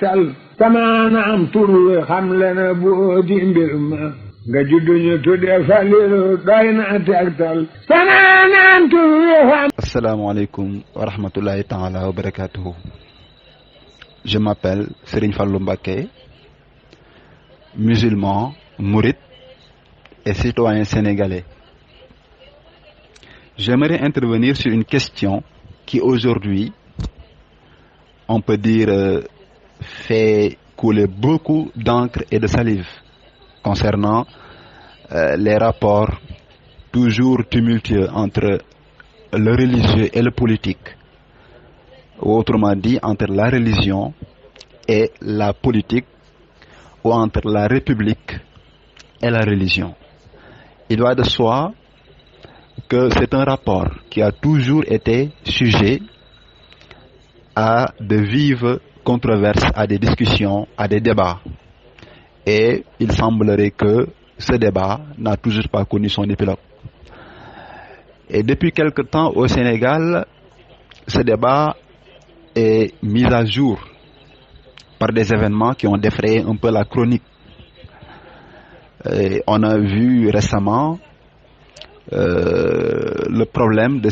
tal samaana am tur wi xam le na boo di mbir ma nga juddu ñu tuddee Falilu doy na tegtal samaana am tur wi xam. Asalaamaaleykum wa rahmatullahi taala wa barakatuhu. Je m'appelle Serigne Fallou Mbacké, musulman, mouride et citoyen sénégalais. J'aimerais intervenir sur une question qui aujourd'hui, on peut dire, fait couler beaucoup d'encre et de salive concernant les rapports toujours tumultueux entre le religieux et le politique, ou autrement dit entre la religion et la politique, ou entre la République et la religion. Il va de soi que c'est un rapport qui a toujours été sujet à de vives controverses, à des discussions, à des débats. Et il semblerait que ce débat n'a toujours pas connu son épilogue. Et depuis quelque temps au Sénégal, ce débat est mis à jour par des événements qui ont défrayé un peu la chronique. Et on a vu récemment le problème de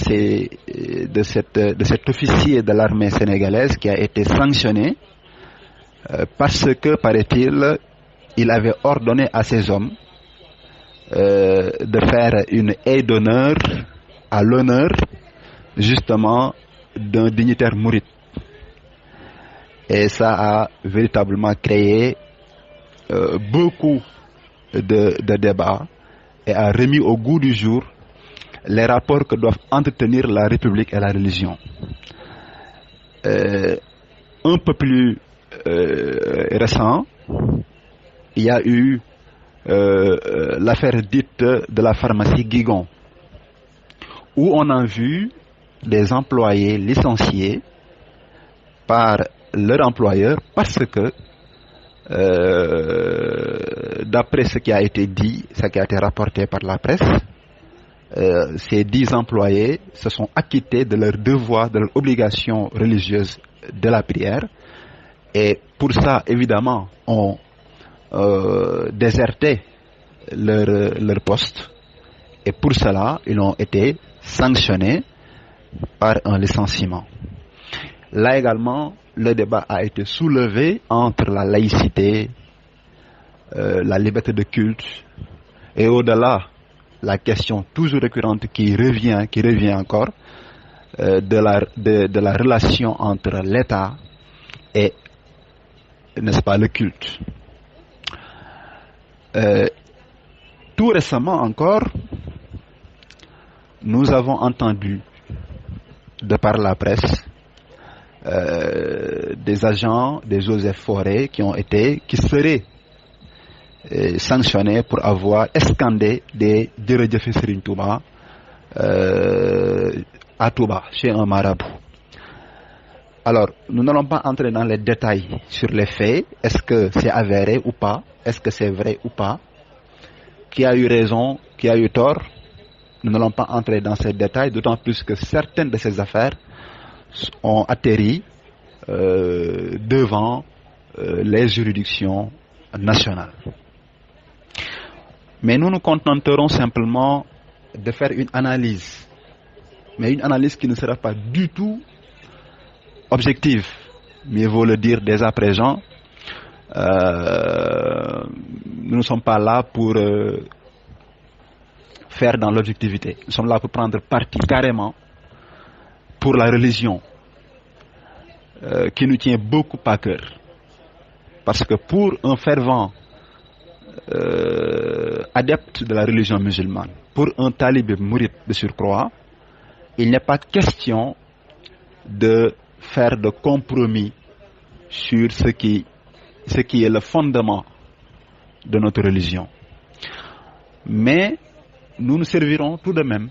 cet officier de l'armée sénégalaise qui a été sanctionné parce que, paraît-il, il avait ordonné à ses hommes de faire une haie d'honneur à l'honneur justement d'un dignitaire mouride. Et ça a véritablement créé beaucoup de débats et a remis au goût du jour les rapports que doivent entretenir la République et la religion. Un peu plus récent, il y a eu l'affaire dite de la pharmacie Guigon, où on a vu des employés licenciés par leur employeur parce que, d'après ce qui a été dit, ce qui a été rapporté par la presse, ces 10 employés se sont acquittés de leur devoir, de leur obligation religieuse de la prière, et pour ça, évidemment, ont déserté leur poste, et pour cela, ils ont été sanctionnés par un licenciement. Là également, le débat a été soulevé entre la laïcité, la liberté de culte, et au-delà, la question toujours récurrente qui revient encore, de la relation entre l'État et, n'est-ce pas, le culte. Tout récemment encore, nous avons entendu, de par la presse, des agents des eaux et forêts qui seraient sanctionnés pour avoir escandé des Jërëjëf Serigne Touba à Touba, chez un marabout. Alors, nous n'allons pas entrer dans les détails sur les faits. Est-ce que c'est avéré ou pas? Est-ce que c'est vrai ou pas? Qui a eu raison? Qui a eu tort? Nous n'allons pas entrer dans ces détails, d'autant plus que certaines de ces affaires ont atterri devant les juridictions nationales. Mais nous nous contenterons simplement de faire une analyse, mais une analyse qui ne sera pas du tout objective. Mieux vaut le dire dès à présent. Nous ne sommes pas là pour faire dans l'objectivité. Nous sommes là pour prendre parti carrément pour la religion qui nous tient beaucoup à cœur. Parce que pour un fervent adepte de la religion musulmane, pour un talibé mouride de surcroît, il n'est pas question de faire de compromis sur ce qui est le fondement de notre religion. Mais nous nous servirons tout de même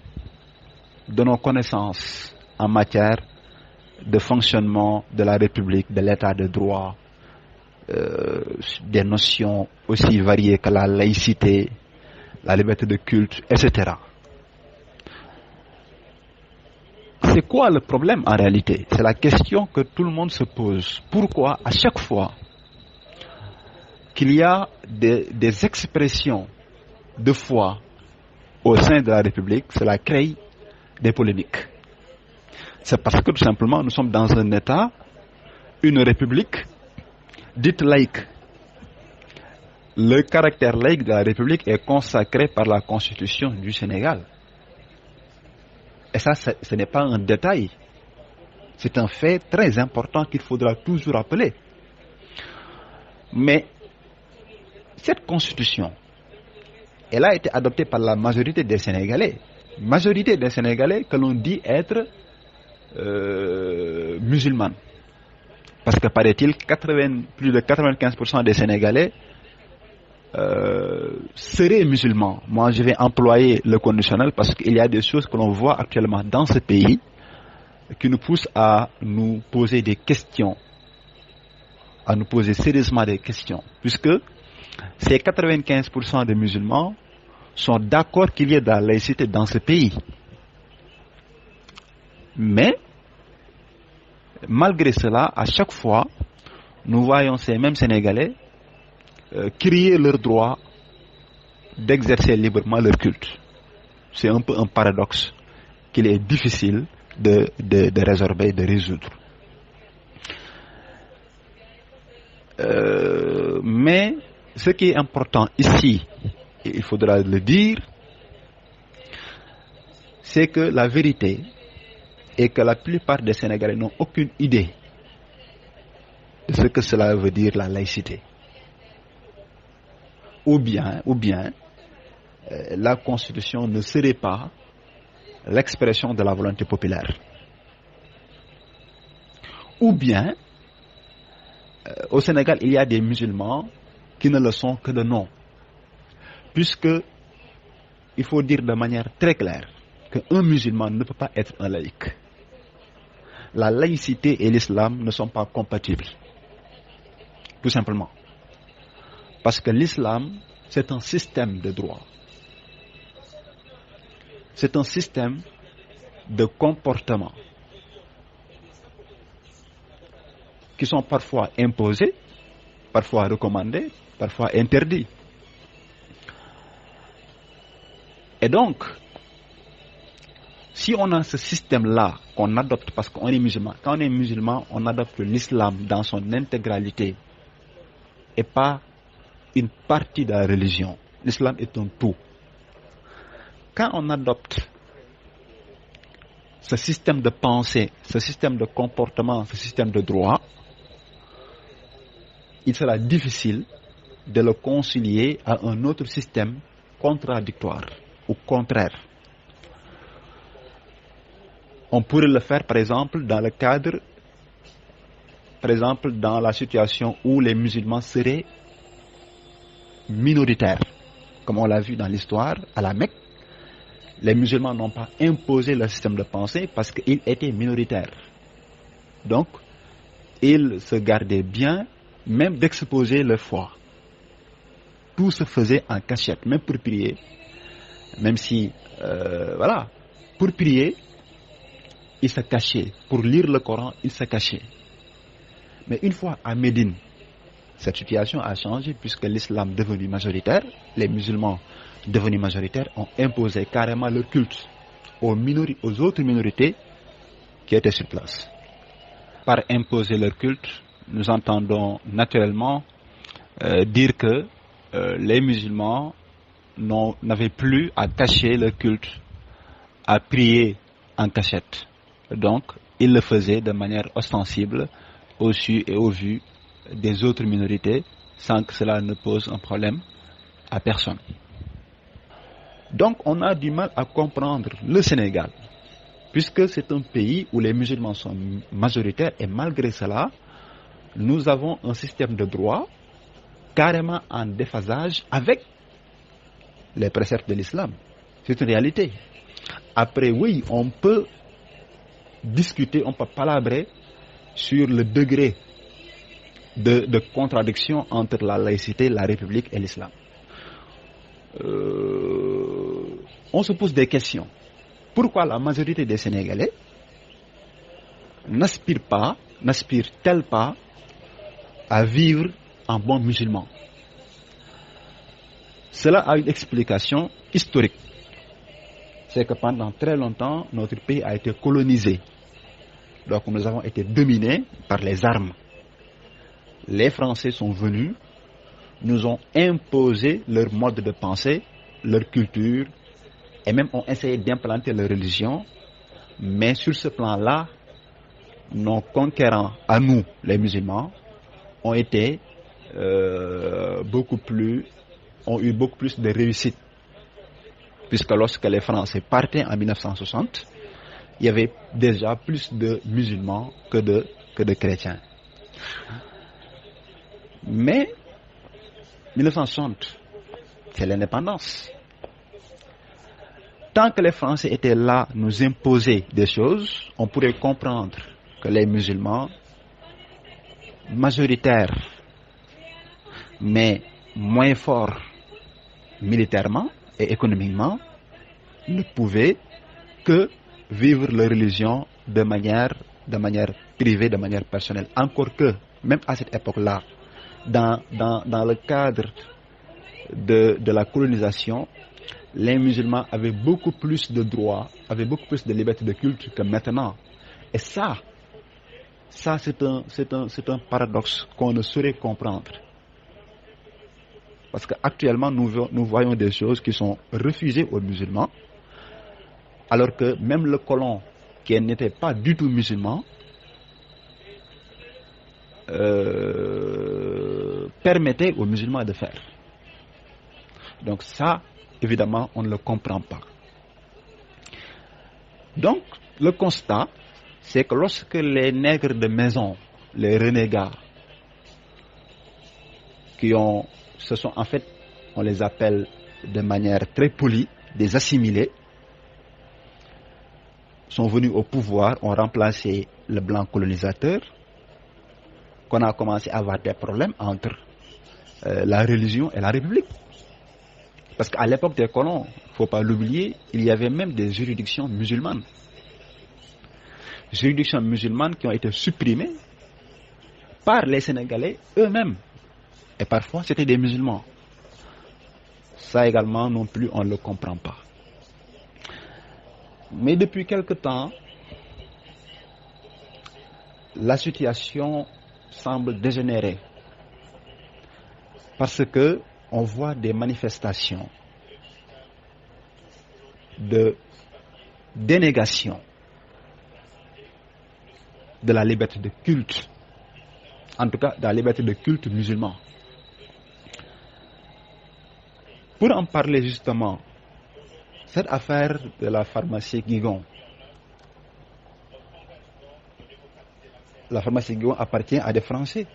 de nos connaissances en matière de fonctionnement de la République, de l'état de droit, des notions aussi variées que la laïcité, la liberté de culte, etc. C'est quoi le problème en réalité? C'est la question que tout le monde se pose. Pourquoi à chaque fois qu'il y a des expressions de foi au sein de la République, cela crée des polémiques. C'est parce que tout simplement nous sommes dans un État, une République dite laïque. Le caractère laïque de la République est consacré par la Constitution du Sénégal. Et ça, ce n'est pas un détail. C'est un fait très important qu'il faudra toujours rappeler. Mais cette Constitution, elle a été adoptée par la majorité des Sénégalais. Majorité des Sénégalais que l'on dit être musulmane. Parce que paraît-il, plus de 95% des Sénégalais seraient musulmans. Moi, je vais employer le conditionnel parce qu'il y a des choses que l'on voit actuellement dans ce pays qui nous poussent à nous poser des questions, à nous poser sérieusement des questions. Puisque ces 95% des musulmans sont d'accord qu'il y ait de la laïcité dans ce pays. Mais, malgré cela, à chaque fois, nous voyons ces mêmes Sénégalais crier leur droit d'exercer librement leur culte. C'est un peu un paradoxe qu'il est difficile de résorber, de résoudre. Mais ce qui est important ici, et il faudra le dire, c'est que la vérité est que la plupart des Sénégalais n'ont aucune idée de ce que cela veut dire la laïcité. Ou bien, la Constitution ne serait pas l'expression de la volonté populaire. Ou bien, au Sénégal, il y a des musulmans qui ne le sont que de nom. Puisque, il faut dire de manière très claire qu'un musulman ne peut pas être un laïc. La laïcité et l'islam ne sont pas compatibles. Tout simplement. Parce que l'islam, c'est un système de droit. C'est un système de comportement qui sont parfois imposés, parfois recommandés, parfois interdits. Et donc, si on a ce système-là qu'on adopte parce qu'on est musulman, quand on est musulman, on adopte l'islam dans son intégralité et pas une partie de la religion. L'islam est un tout. Quand on adopte ce système de pensée, ce système de comportement, ce système de droit, il sera difficile de le concilier à un autre système contradictoire ou contraire. On pourrait le faire, par exemple, dans le cadre, par exemple, dans la situation où les musulmans seraient minoritaires. Comme on l'a vu dans l'histoire, à la Mecque, les musulmans n'ont pas imposé leur système de pensée parce qu'ils étaient minoritaires. Donc, ils se gardaient bien, même d'exposer leur foi. Tout se faisait en cachette, même pour prier. Même si, pour prier, ils se cachaient. Pour lire le Coran, ils se cachaient. Mais une fois à Médine, cette situation a changé puisque l'islam devenu majoritaire, les musulmans devenus majoritaires ont imposé carrément leur culte aux autres minorités qui étaient sur place. Par imposer leur culte, nous entendons naturellement dire que les musulmans n'avaient plus à cacher leur culte, à prier en cachette. Donc, ils le faisaient de manière ostensible au su et au vu des autres minorités sans que cela ne pose un problème à personne. Donc on a du mal à comprendre le Sénégal puisque c'est un pays où les musulmans sont majoritaires et malgré cela nous avons un système de droit carrément en déphasage avec les préceptes de l'islam. C'est une réalité. Après oui, on peut discuter, on peut palabrer sur le degré de contradiction entre la laïcité, la République et l'islam. On se pose des questions. Pourquoi la majorité des Sénégalais n'aspirent-elles pas à vivre en bons musulmans? Cela a une explication historique. C'est que pendant très longtemps, notre pays a été colonisé. Donc nous avons été dominés par les armes. Les Français sont venus, nous ont imposé leur mode de pensée, leur culture, et même ont essayé d'implanter leur religion. Mais sur ce plan-là, nos conquérants, à nous, les musulmans, ont été ont eu beaucoup plus de réussite. Puisque lorsque les Français partaient en 1960, il y avait déjà plus de musulmans que de chrétiens. Mais 1960, c'est l'indépendance. Tant que les Français étaient là, nous imposer des choses, on pourrait comprendre que les musulmans, majoritaires, mais moins forts militairement et économiquement, ne pouvaient que vivre leur religion de manière privée, de manière personnelle. Encore que, même à cette époque-là, dans le cadre de la colonisation, les musulmans avaient beaucoup plus de droits, avaient beaucoup plus de liberté de culte que maintenant. Et ça c'est un paradoxe qu'on ne saurait comprendre. Parce qu'actuellement, nous voyons des choses qui sont refusées aux musulmans, alors que même le colon, qui n'était pas du tout musulman, permettait aux musulmans de faire. Donc ça, évidemment, on ne le comprend pas. Donc, le constat, c'est que lorsque les nègres de maison, les renégats, en fait, on les appelle de manière très polie, des assimilés, sont venus au pouvoir, ont remplacé le blanc colonisateur, qu'on a commencé à avoir des problèmes entre la religion et la République. Parce qu'à l'époque des colons, il ne faut pas l'oublier, il y avait même des juridictions musulmanes. Juridictions musulmanes qui ont été supprimées par les Sénégalais eux-mêmes. Et parfois, c'était des musulmans. Ça également, non plus, on ne le comprend pas. Mais depuis quelque temps, la situation semble dégénérer. Parce que on voit des manifestations de dénégation de la liberté de culte, en tout cas de la liberté de culte musulman. Pour en parler justement, cette affaire de la pharmacie Guigon, la pharmacie Guigon appartient à des Français.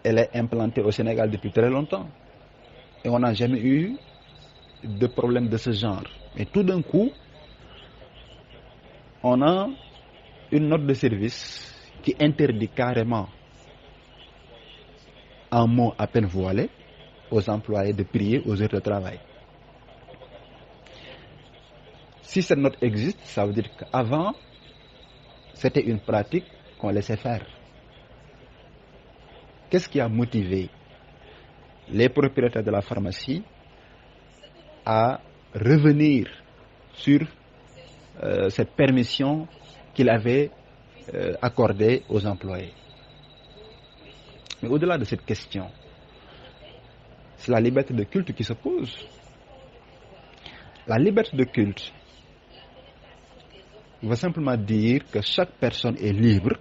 Elle est implantée au Sénégal depuis très longtemps. Et on n'a jamais eu de problème de ce genre. Et tout d'un coup, on a une note de service qui interdit carrément, en mots à peine voilés, aux employés de prier aux heures de travail. Si cette note existe, ça veut dire qu'avant, c'était une pratique qu'on laissait faire. Qu'est-ce qui a motivé les propriétaires de la pharmacie à revenir sur cette permission qu'ils avaient accordée aux employés? Mais au-delà de cette question, c'est la liberté de culte qui se pose. La liberté de culte veut simplement dire que chaque personne est libre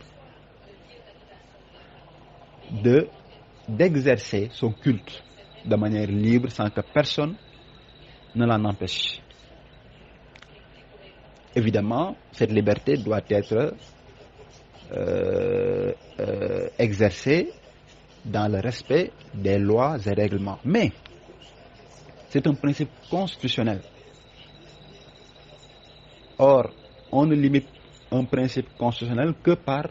d'exercer son culte de manière libre sans que personne ne l'en empêche. Évidemment, cette liberté doit être exercée dans le respect des lois et règlements. Mais c'est un principe constitutionnel. Or, on ne limite un principe constitutionnel que par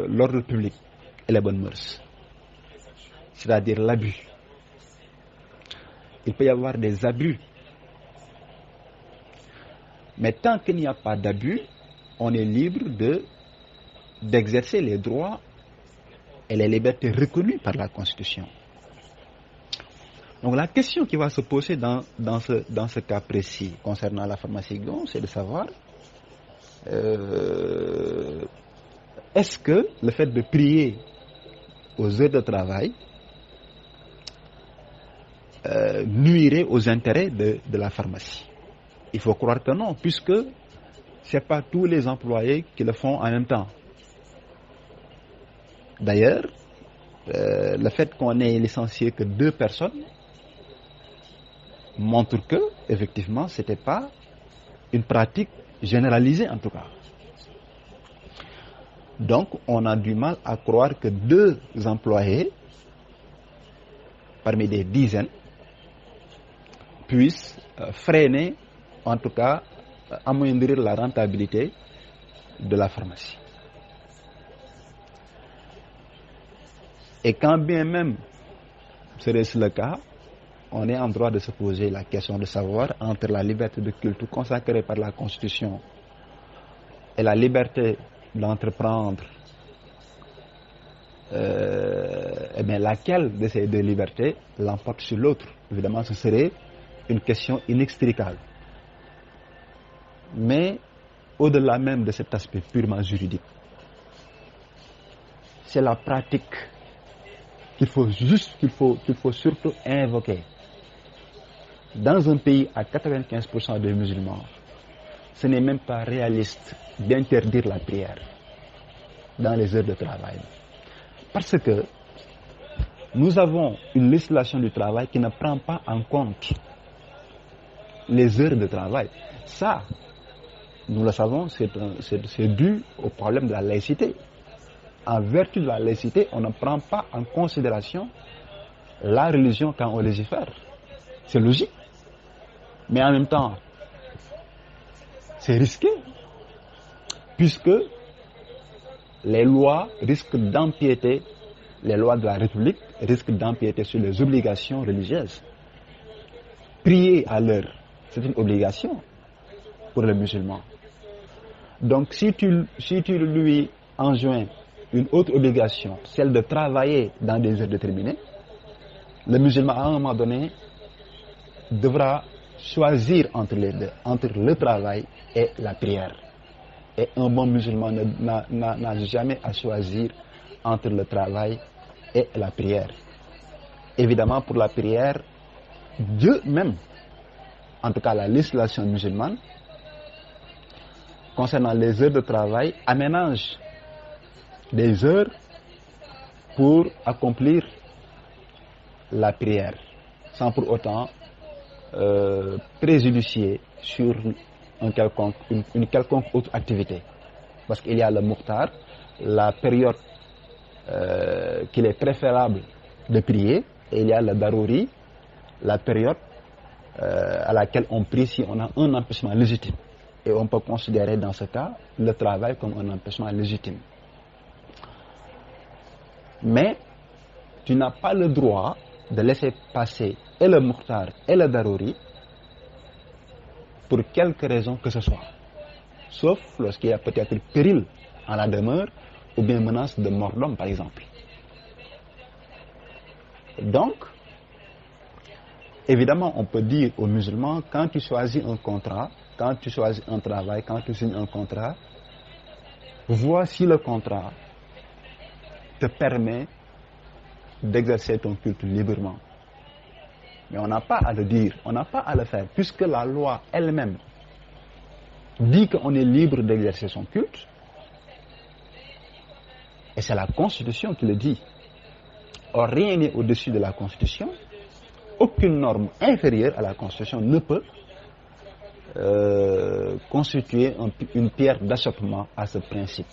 l'ordre public et les bonnes mœurs, c'est-à-dire l'abus. Il peut y avoir des abus, mais tant qu'il n'y a pas d'abus, on est libre d'exercer les droits et les libertés reconnues par la Constitution. Donc la question qui va se poser dans ce cas précis concernant la pharmacie Guion, c'est de savoir est-ce que le fait de prier aux heures de travail nuirait aux intérêts de la pharmacie? Il faut croire que non, puisque ce n'est pas tous les employés qui le font en même temps. D'ailleurs, le fait qu'on ait licencié que 2 personnes montre que, effectivement, ce n'était pas une pratique généralisée en tout cas. Donc, on a du mal à croire que 2 employés, parmi des dizaines, puissent freiner, en tout cas, amoindrir la rentabilité de la pharmacie. Et quand bien même serait-ce le cas, on est en droit de se poser la question de savoir entre la liberté de culte consacrée par la Constitution et la liberté d'entreprendre, laquelle de ces 2 libertés l'emporte sur l'autre. Évidemment, ce serait une question inextricable. Mais au-delà même de cet aspect purement juridique, c'est la pratique qu'il faut surtout invoquer. Dans un pays à 95% de musulmans, ce n'est même pas réaliste d'interdire la prière dans les heures de travail. Parce que nous avons une législation du travail qui ne prend pas en compte les heures de travail. Ça, nous le savons, c'est dû au problème de la laïcité. En vertu de la laïcité, on ne prend pas en considération la religion quand on légifère. C'est logique. Mais en même temps, c'est risqué, puisque les lois risquent d'empiéter, les lois de la République risquent d'empiéter sur les obligations religieuses. Prier à l'heure, c'est une obligation pour les musulmans. Donc si tu lui enjoins une autre obligation, celle de travailler dans des heures déterminées, le musulman à un moment donné devra choisir entre les deux, entre le travail et la prière. Et un bon musulman n'a jamais à choisir entre le travail et la prière. Évidemment, pour la prière, Dieu même, en tout cas la législation musulmane, concernant les heures de travail, aménage des heures pour accomplir la prière, sans pour autant préjudicier sur une quelconque autre activité. Parce qu'il y a le muqtar, la période qu'il est préférable de prier, et il y a le darouri, la période à laquelle on prie si on a un empêchement légitime. Et on peut considérer dans ce cas le travail comme un empêchement légitime. Mais tu n'as pas le droit de laisser passer et le muqtar et le darouri pour quelque raison que ce soit. Sauf lorsqu'il y a peut-être péril en la demeure ou bien menace de mort d'homme par exemple. Donc, évidemment, on peut dire aux musulmans, quand tu choisis un contrat, quand tu choisis un travail, quand tu signes un contrat, voici le contrat te permet d'exercer ton culte librement. Mais on n'a pas à le dire, on n'a pas à le faire, puisque la loi elle-même dit qu'on est libre d'exercer son culte, et c'est la Constitution qui le dit. Or, rien n'est au-dessus de la Constitution. Aucune norme inférieure à la Constitution ne peut constituer une pierre d'achoppement à ce principe.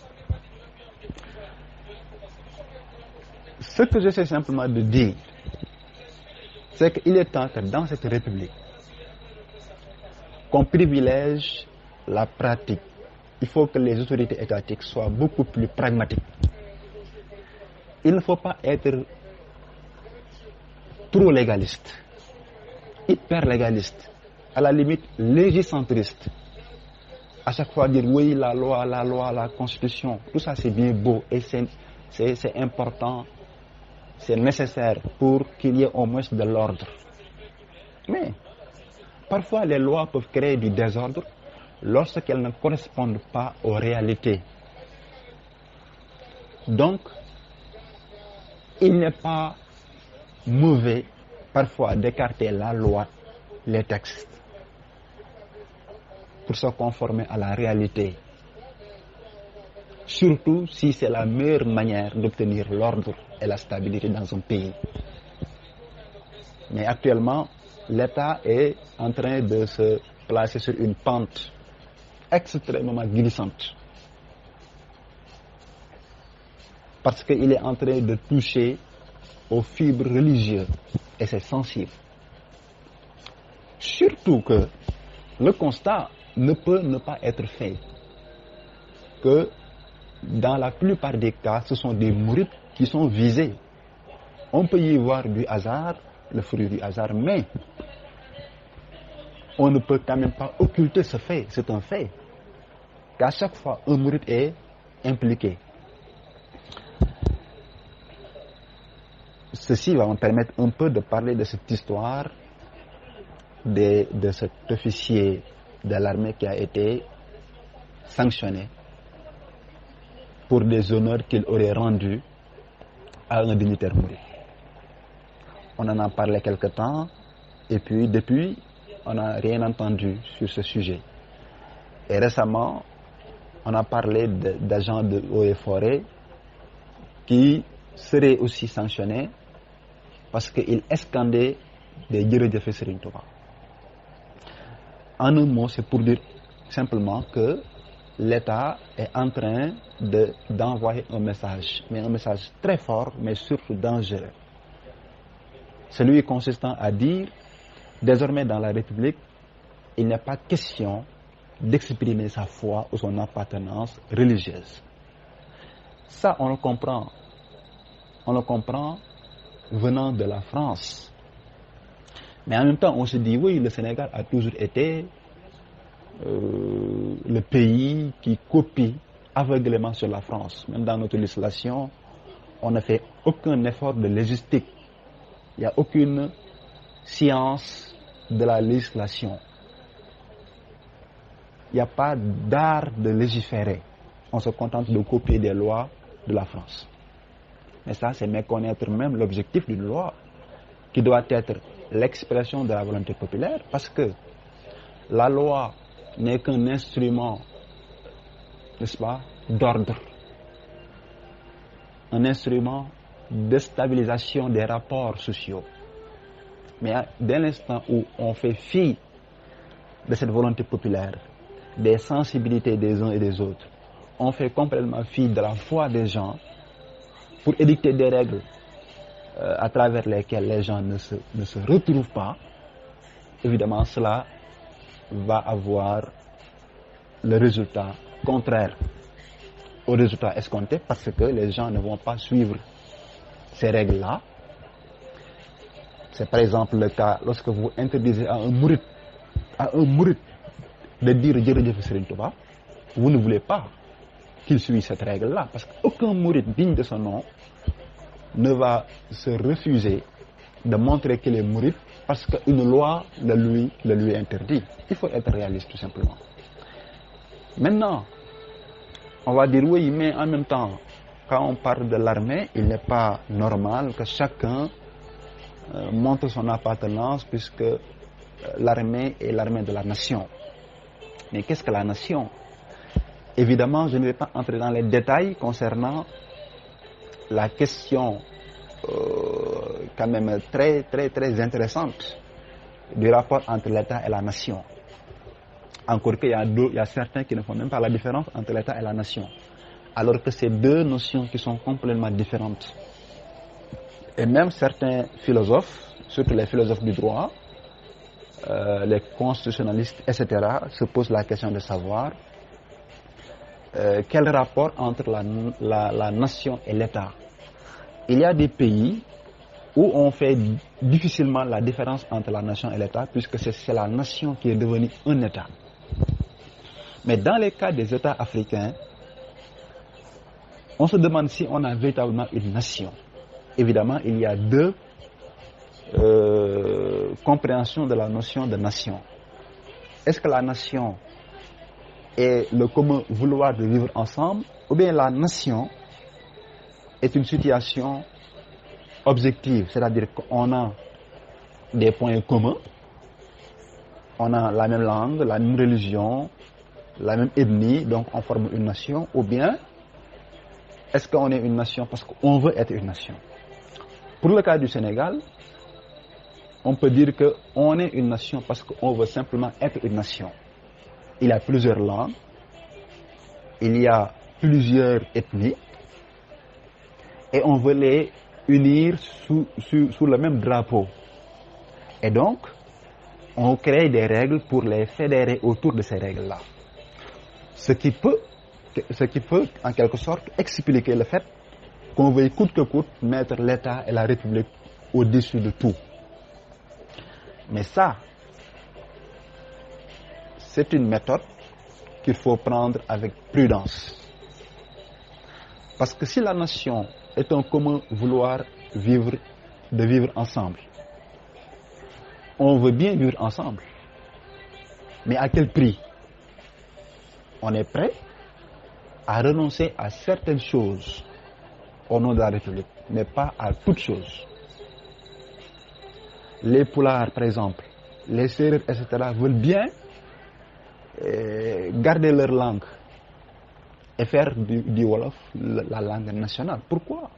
Ce que j'essaie simplement de dire, c'est qu'il est temps que dans cette République, qu'on privilège la pratique. Il faut que les autorités étatiques soient beaucoup plus pragmatiques. Il ne faut pas être trop légaliste, hyper légaliste, à la limite légicentriste. À chaque fois dire oui, la loi, la constitution, tout ça c'est bien beau et c'est important, c'est nécessaire pour qu'il y ait au moins de l'ordre. Mais parfois les lois peuvent créer du désordre lorsqu'elles ne correspondent pas aux réalités. Donc, il n'est pas mauvais parfois d'écarter la loi, les textes, pour se conformer à la réalité. Surtout si c'est la meilleure manière d'obtenir l'ordre et la stabilité dans un pays. Mais actuellement, l'État est en train de se placer sur une pente extrêmement glissante. Parce qu'il est en train de toucher aux fibres religieuses et c'est sensible. Surtout que le constat ne peut ne pas être fait que dans la plupart des cas, ce sont des mourides qui sont visés. On peut y voir du hasard, le fruit du hasard, mais on ne peut quand même pas occulter ce fait. C'est un fait qu'à chaque fois, un mouride est impliqué. Ceci va me permettre un peu de parler de cette histoire de cet officier de l'armée qui a été sanctionné pour des honneurs qu'il aurait rendus à un dignitaire mouride. On en a parlé quelque temps et puis depuis, on n'a rien entendu sur ce sujet. Et récemment, on a parlé d'agents de eaux et forêts qui seraient aussi sanctionnés parce qu'ils escandaient des jërëjëf Serigne Touba. En un mot, c'est pour dire simplement que l'État est en train d'envoyer un message, mais un message très fort, mais surtout dangereux. Celui consistant à dire, désormais dans la République, il n'est pas question d'exprimer sa foi ou son appartenance religieuse. Ça, on le comprend. On le comprend venant de la France. Mais en même temps, on se dit, oui, le Sénégal a toujours été le pays qui copie aveuglément sur la France. Même dans notre législation, on n'a fait aucun effort de légistique. Il n'y a aucune science de la législation. Il n'y a pas d'art de légiférer. On se contente de copier des lois de la France. Mais ça, c'est méconnaître même l'objectif d'une loi, qui doit être l'expression de la volonté populaire, parce que la loi n'est qu'un instrument, n'est-ce pas, d'ordre, un instrument de stabilisation des rapports sociaux. Mais dès l'instant où on fait fi de cette volonté populaire, des sensibilités des uns et des autres, on fait complètement fi de la foi des gens pour édicter des règles à travers lesquelles les gens ne se retrouvent pas. Évidemment, cela va avoir le résultat contraire au résultat escompté parce que les gens ne vont pas suivre ces règles-là. C'est par exemple le cas lorsque vous interdisez à un mouride de dire jërëjëf Serigne Touba, vous ne voulez pas qu'il suive cette règle-là parce qu'aucun mouride digne de son nom ne va se refuser de montrer qu'il est mouride parce qu'une loi le lui interdit. Il faut être réaliste tout simplement. Maintenant, on va dire oui, mais en même temps, quand on parle de l'armée, il n'est pas normal que chacun montre son appartenance puisque l'armée est l'armée de la nation. Mais qu'est-ce que la nation? Évidemment, je ne vais pas entrer dans les détails concernant la question quand même très intéressante du rapport entre l'État et la nation. Encore qu'il y a certains qui ne font même pas la différence entre l'État et la nation. Alors que c'est deux notions qui sont complètement différentes. Et même certains philosophes, surtout les philosophes du droit, les constitutionnalistes, etc., se posent la question de savoir quel rapport entre la nation et l'État. Il y a des pays où on fait difficilement la différence entre la nation et l'État puisque c'est la nation qui est devenue un État. Mais dans les cas des États africains, On se demande si on a véritablement une nation. Évidemment, il y a deux compréhensions de la notion de nation. Est-ce que la nation est le commun vouloir de vivre ensemble, ou bien la nation est une situation objective, c'est-à-dire qu'on a des points communs, on a la même langue, la même religion, la même ethnie, donc on forme une nation, ou bien est-ce qu'on est une nation parce qu'on veut être une nation? Pour le cas du Sénégal, on peut dire qu'on est une nation parce qu'on veut simplement être une nation. Il y a plusieurs langues, il y a plusieurs ethnies, et on veut les unir sous le même drapeau. Et donc, on crée des règles pour les fédérer autour de ces règles-là. Ce qui peut, en quelque sorte, expliquer le fait qu'on veuille coûte que coûte mettre l'État et la République au-dessus de tout. Mais ça, c'est une méthode qu'il faut prendre avec prudence. Parce que si la nation est un commun vouloir de vivre ensemble, on veut bien vivre ensemble. Mais à quel prix? On est prêt à renoncer à certaines choses au nom de la République, mais pas à toutes choses. Les Pulaars, par exemple, les Sérères, etc., veulent bien garder leur langue et faire du Wolof la langue nationale. Pourquoi?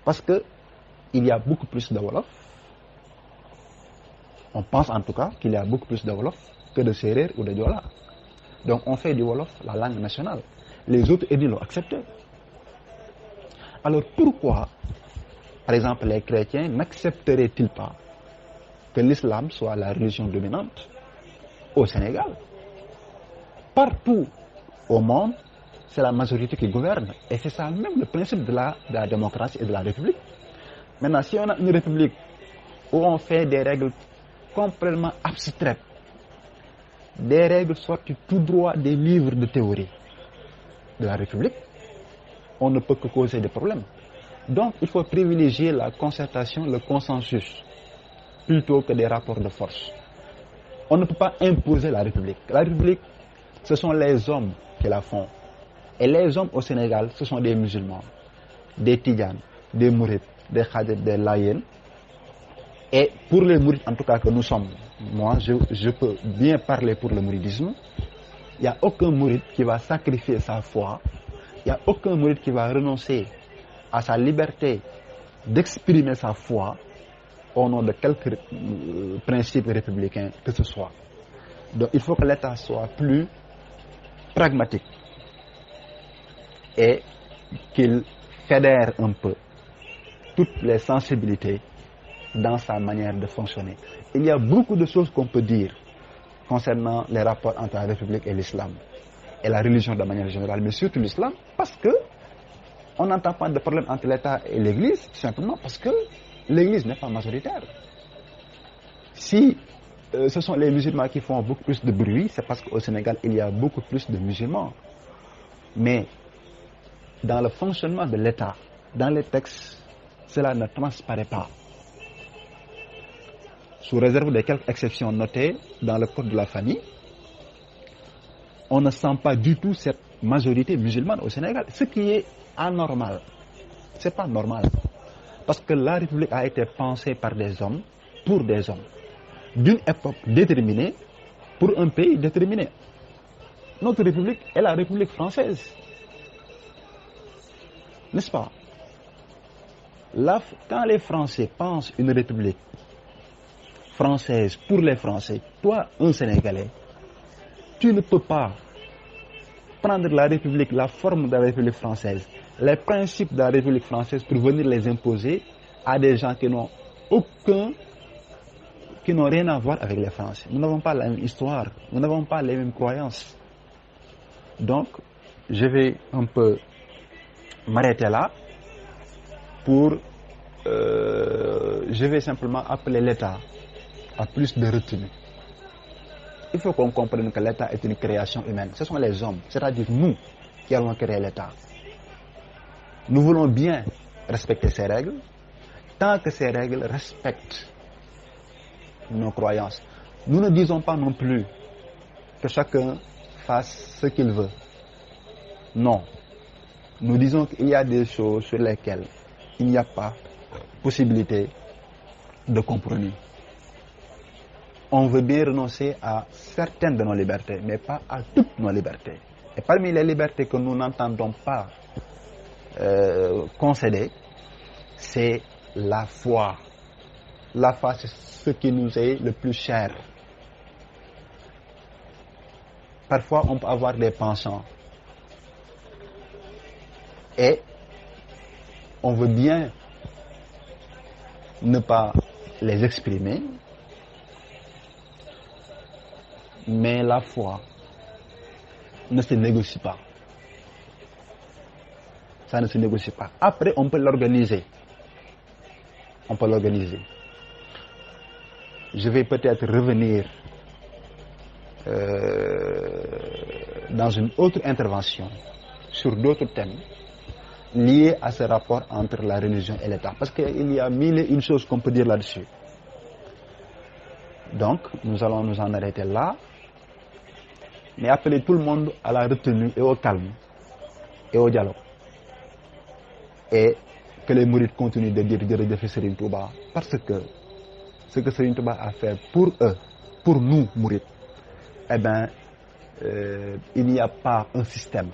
Parce qu'il y a beaucoup plus de Wolof. On pense en tout cas qu'il y a beaucoup plus de Wolof que de Sérères ou de Joola. Donc on fait du Wolof la langue nationale. Les autres ethnies l'ont accepté. Alors pourquoi, par exemple, les chrétiens n'accepteraient-ils pas que l'islam soit la religion dominante au Sénégal? Partout au monde, c'est la majorité qui gouverne. Et c'est ça même le principe de la démocratie et de la République. Maintenant, si on a une République où on fait des règles complètement abstraites, des règles sorties tout droit des livres de théorie de la République, on ne peut que causer des problèmes. Donc, il faut privilégier la concertation, le consensus, plutôt que des rapports de force. On ne peut pas imposer la République. La République, ce sont les hommes qui la font. Et les hommes au Sénégal, ce sont des musulmans, des Tidjanes, des Mourides, des Khadr, des Layènes. Et pour les Mourides, en tout cas que nous sommes, moi, je peux bien parler pour le mouridisme. Il n'y a aucun Mouride qui va sacrifier sa foi. Il n'y a aucun Mouride qui va renoncer à sa liberté d'exprimer sa foi au nom de quelques principes républicains que ce soit. Donc il faut que l'État soit plus pragmatique et qu'il fédère un peu toutes les sensibilités dans sa manière de fonctionner. Il y a beaucoup de choses qu'on peut dire concernant les rapports entre la République et l'islam et la religion de manière générale, mais surtout l'islam, parce que on n'entend pas de problème entre l'État et l'Église, simplement parce que l'Église n'est pas majoritaire. Si ce sont les musulmans qui font beaucoup plus de bruit, c'est parce qu'au Sénégal, il y a beaucoup plus de musulmans. Mais dans le fonctionnement de l'État, dans les textes, cela ne transparaît pas. Sous réserve de quelques exceptions notées dans le code de la famille, on ne sent pas du tout cette majorité musulmane au Sénégal, ce qui est anormal. C'est pas normal. Parce que la République a été pensée par des hommes, pour des hommes, d'une époque déterminée, pour un pays déterminé. Notre République est la République française. N'est-ce pas? Là, quand les Français pensent une République française pour les Français, toi, un Sénégalais, tu ne peux pas prendre la République, la forme de la République française, les principes de la République française pour venir les imposer à des gens qui n'ont rien à voir avec les Français. Nous n'avons pas la même histoire, nous n'avons pas les mêmes croyances. Donc, je vais un peu m'arrêter là pour... je vais simplement appeler l'État à plus de retenue. Il faut qu'on comprenne que l'État est une création humaine. Ce sont les hommes, c'est-à-dire nous, qui avons créé l'État. Nous voulons bien respecter ces règles, tant que ces règles respectent nos croyances. Nous ne disons pas non plus que chacun fasse ce qu'il veut. Non. Nous disons qu'il y a des choses sur lesquelles il n'y a pas possibilité de compromis. On veut bien renoncer à certaines de nos libertés, mais pas à toutes nos libertés. Et parmi les libertés que nous n'entendons pas concéder, c'est la foi. La foi, c'est ce qui nous est le plus cher. Parfois, on peut avoir des penchants. Et on veut bien ne pas les exprimer, mais la foi ne se négocie pas. Ça ne se négocie pas. Après, on peut l'organiser. On peut l'organiser. Je vais peut-être revenir dans une autre intervention sur d'autres thèmes liés à ce rapport entre la religion et l'État. Parce qu'il y a mille et une choses qu'on peut dire là-dessus. Donc, nous allons nous en arrêter là. Mais appeler tout le monde à la retenue et au calme et au dialogue. Et que les mourides continuent de dire jërëjëf Serigne Touba, parce que ce que Serigne Touba a fait pour eux, pour nous mourides, eh bien, il n'y a pas un système